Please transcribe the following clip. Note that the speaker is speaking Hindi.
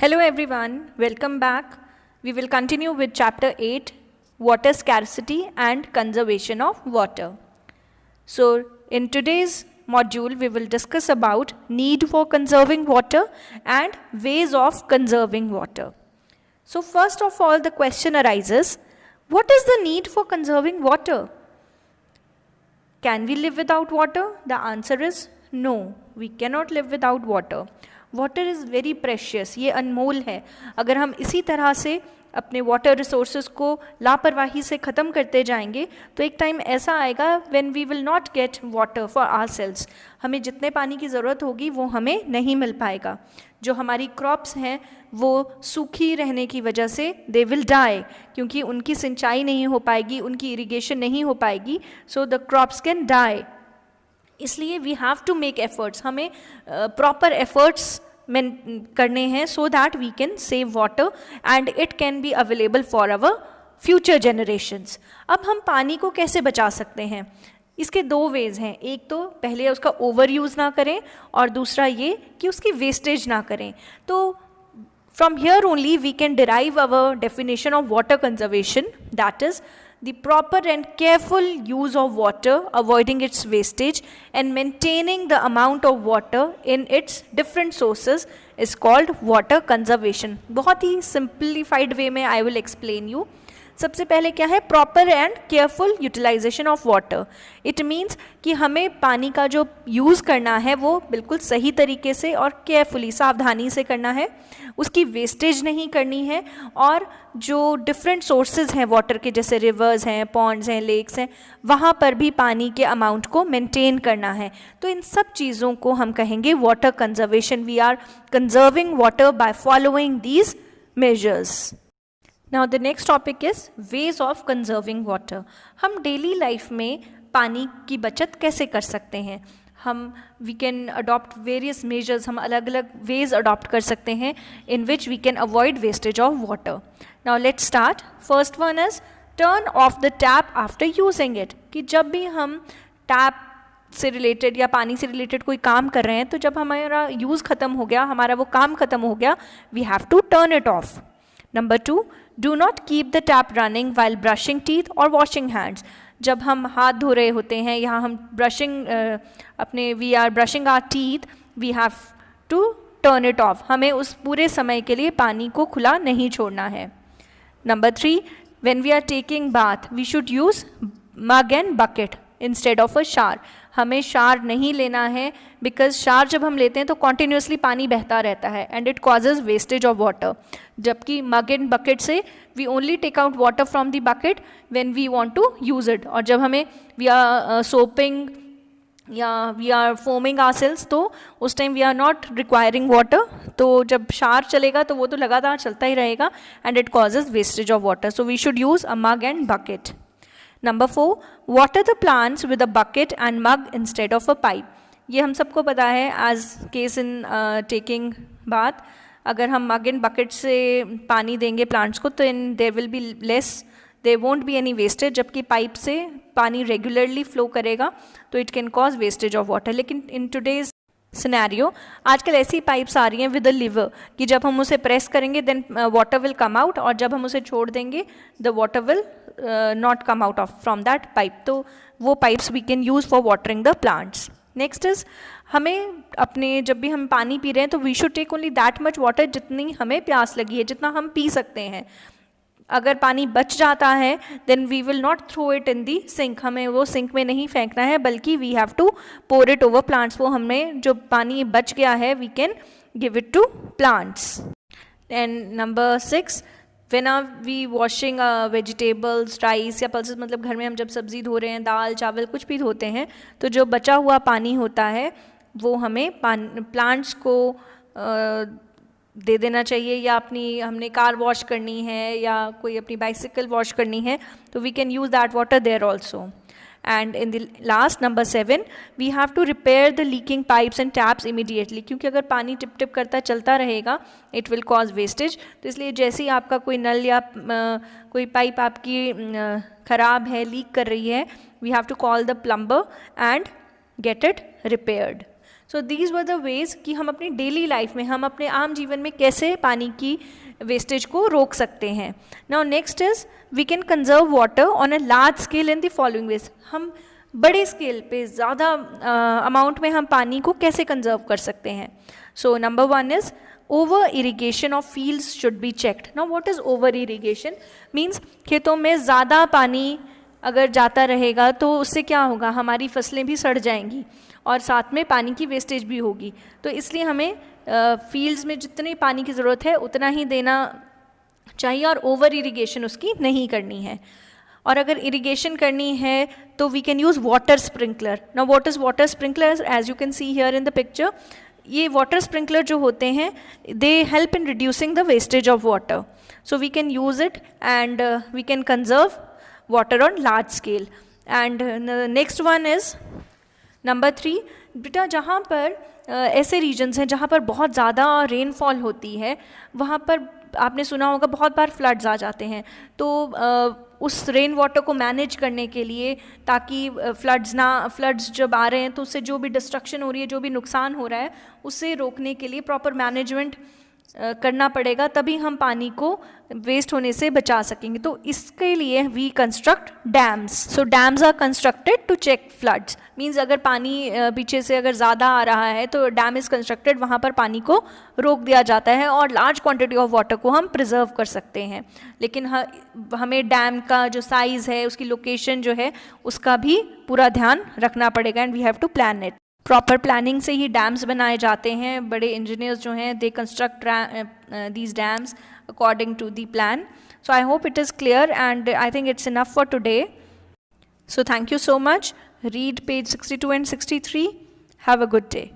Hello everyone, welcome back. We will continue with chapter 8, water scarcity and conservation of water. So in today's module, we will discuss about need for conserving water and ways of conserving water. So first of all, the question arises, what is the need for conserving water? Can we live without water? The answer is no, we cannot live without water. Water is very precious, ये अनमोल है. अगर हम इसी तरह से अपने वाटर रिसोर्सेज को लापरवाही से ख़त्म करते जाएंगे तो एक टाइम ऐसा आएगा when we will not get water for ourselves. हमें जितने पानी की ज़रूरत होगी वो हमें नहीं मिल पाएगा. जो हमारी क्रॉप्स हैं वो सूखी रहने की वजह से दे विल डाई, क्योंकि उनकी सिंचाई नहीं हो पाएगी, उनकी इरिगेशन नहीं हो पाएगी, so the crops can die. इसलिए we have to make efforts, हमें प्रॉपर एफर्ट्स करने हैं so that we can save water and it can be available for our future generations. अब हम पानी को कैसे बचा सकते हैं? इसके दो वेज हैं. एक तो पहले उसका ओवर यूज़ ना करें और दूसरा ये कि उसकी वेस्टेज ना करें. तो from here only we can derive our definition of water conservation, that is the proper and careful use of water, avoiding its wastage and maintaining the amount of water in its different sources is called water conservation. बहुत ही simplified way में I will explain you. सबसे पहले क्या है? Proper and careful utilization of water. It means कि हमें पानी का जो यूज़ करना है वो बिल्कुल सही तरीके से और केयरफुली, सावधानी से करना है. उसकी वेस्टेज नहीं करनी है. और जो डिफरेंट सोर्सेज हैं वाटर के, जैसे रिवर्स हैं, पॉन्ड्स हैं, लेक्स हैं, वहाँ पर भी पानी के अमाउंट को मेंटेन करना है. तो इन सब चीज़ों को हम कहेंगे water conservation. We are conserving water by following these measures. Now the next topic is ways of conserving water. हम डेली लाइफ में पानी की बचत कैसे कर सकते हैं? we can adopt various measures. हम अलग अलग ways adopt कर सकते हैं in which we can avoid wastage of water. Now let's start. First one is turn off the tap after using it. कि जब भी हम टैप से रिलेटेड या पानी से रिलेटेड कोई काम कर रहे हैं, तो जब हमारा यूज़ ख़त्म हो गया, हमारा वो काम ख़त्म हो गया, we have to turn it off. Number 2, do not keep the tap running while brushing teeth or washing hands. जब हम हाथ धो रहे होते हैं या हम we are brushing our teeth, we have to turn it off. हमें उस पूरे समय के लिए पानी को खुला नहीं छोड़ना है. Number 3, when we are taking bath, we should use mug and bucket instead of a shower. हमें शार नहीं लेना है, बिकॉज शार जब हम लेते हैं तो कॉन्टीन्यूसली पानी बहता रहता है and it causes wastage of water. जबकि मग एंड बकेट से we only take out water from the bucket when we want to use it. और जब हमें वी आर सोपिंग या वी आर फोमिंग आवरसेल्व्स, तो उस time we are not requiring water. तो जब शार चलेगा तो वो तो लगातार चलता ही रहेगा and it causes wastage of water. So we should use a mug and bucket. Number 4, water the plants with a bucket and mug instead of a pipe. ये हम सबको पता है as case in taking bath. अगर हम mug and bucket से पानी देंगे plants को तो there will be less, there won't be any wastage. जबकि पाइप से पानी regularly flow करेगा तो it can cause wastage of water. लेकिन in today's सिनेरियो आजकल ऐसी पाइप्स आ रही हैं विद अ लीवर कि जब हम उसे प्रेस करेंगे then water will come out, और जब हम उसे छोड़ देंगे the water will not come out off from that pipe. तो वो pipes we can use for watering the plants. Next is, हमें अपने जब भी हम पानी पी रहे हैं तो we should take only that much water जितनी हमें प्यास लगी है, जितना हम पी सकते हैं. अगर पानी बच जाता है then we will not throw it in the sink. हमें वो सिंक में नहीं फेंकना है, बल्कि we have to pour it over plants. वो हमें जो पानी बच गया है we can give it to plants. And number 6, when are we washing vegetables, rice या पल्सेस, मतलब घर में हम जब सब्ज़ी धो रहे हैं, दाल चावल कुछ भी धोते हैं, तो जो बचा हुआ पानी होता है वो हमें प्लांट्स को दे देना चाहिए. या हमने कार वॉश करनी है या कोई अपनी बाइसिकल वॉश करनी है तो we can use that water there also. And in the last number 7, we have to repair the leaking pipes and taps immediately. क्योंकि अगर पानी टिप टिप करता चलता रहेगा इट विल कॉज वेस्टेज. तो इसलिए जैसे ही आपका कोई नल या कोई पाइप आपकी ख़राब है, लीक कर रही है, we have to call the plumber and get it repaired. So these were the ways कि हम अपनी डेली लाइफ में, हम अपने आम जीवन में कैसे पानी की वेस्टेज को रोक सकते हैं. Now next is we can conserve water on a large scale in the following ways. हम बड़े स्केल पे ज़्यादा अमाउंट में हम पानी को कैसे कंजर्व कर सकते हैं. So number 1 is over irrigation of fields should be checked. Now what is over irrigation? Means खेतों में ज़्यादा पानी अगर जाता रहेगा तो उससे क्या होगा, हमारी फसलें भी सड़ जाएंगी और साथ में पानी की वेस्टेज भी होगी. तो इसलिए हमें फील्ड्स में जितने पानी की ज़रूरत है उतना ही देना चाहिए और ओवर इरीगेशन उसकी नहीं करनी है. और अगर इरीगेशन करनी है तो we can use water sprinkler. Now what is water sprinkler? As you can see here in the picture, ये वाटर स्प्रिंकलर जो होते हैं they help in reducing the wastage of water. So we can use it and we can conserve water on large scale. And next one is number 3. बेटा जहाँ पर ऐसे रीजन्स हैं जहाँ पर बहुत ज़्यादा रेनफॉल होती है, वहाँ पर आपने सुना होगा बहुत बार फ्लड्स आ जाते हैं. तो उस रेन वाटर को मैनेज करने के लिए, ताकि फ्लड्स जब आ रहे हैं तो उससे जो भी डिस्ट्रक्शन हो रही है, जो भी नुकसान हो रहा है, उससे रोकने के लिए प्रॉपर मैनेजमेंट करना पड़ेगा, तभी हम पानी को वेस्ट होने से बचा सकेंगे. तो इसके लिए we construct dams. So dams are constructed to check floods. Means अगर पानी पीछे से अगर ज़्यादा आ रहा है तो डैम इज़ कंस्ट्रक्टेड, वहाँ पर पानी को रोक दिया जाता है और लार्ज क्वांटिटी ऑफ वाटर को हम प्रिजर्व कर सकते हैं. लेकिन हमें डैम का जो साइज़ है, उसकी लोकेशन जो है, उसका भी पूरा ध्यान रखना पड़ेगा and we have to plan it. Proper planning से ही डैम्स बनाए जाते हैं. बड़े इंजीनियर्स जो हैं they construct these dams according to the plan. So I hope it is clear and I think it's enough for today. So thank you so much. Read page 62 and 63. Have a good day.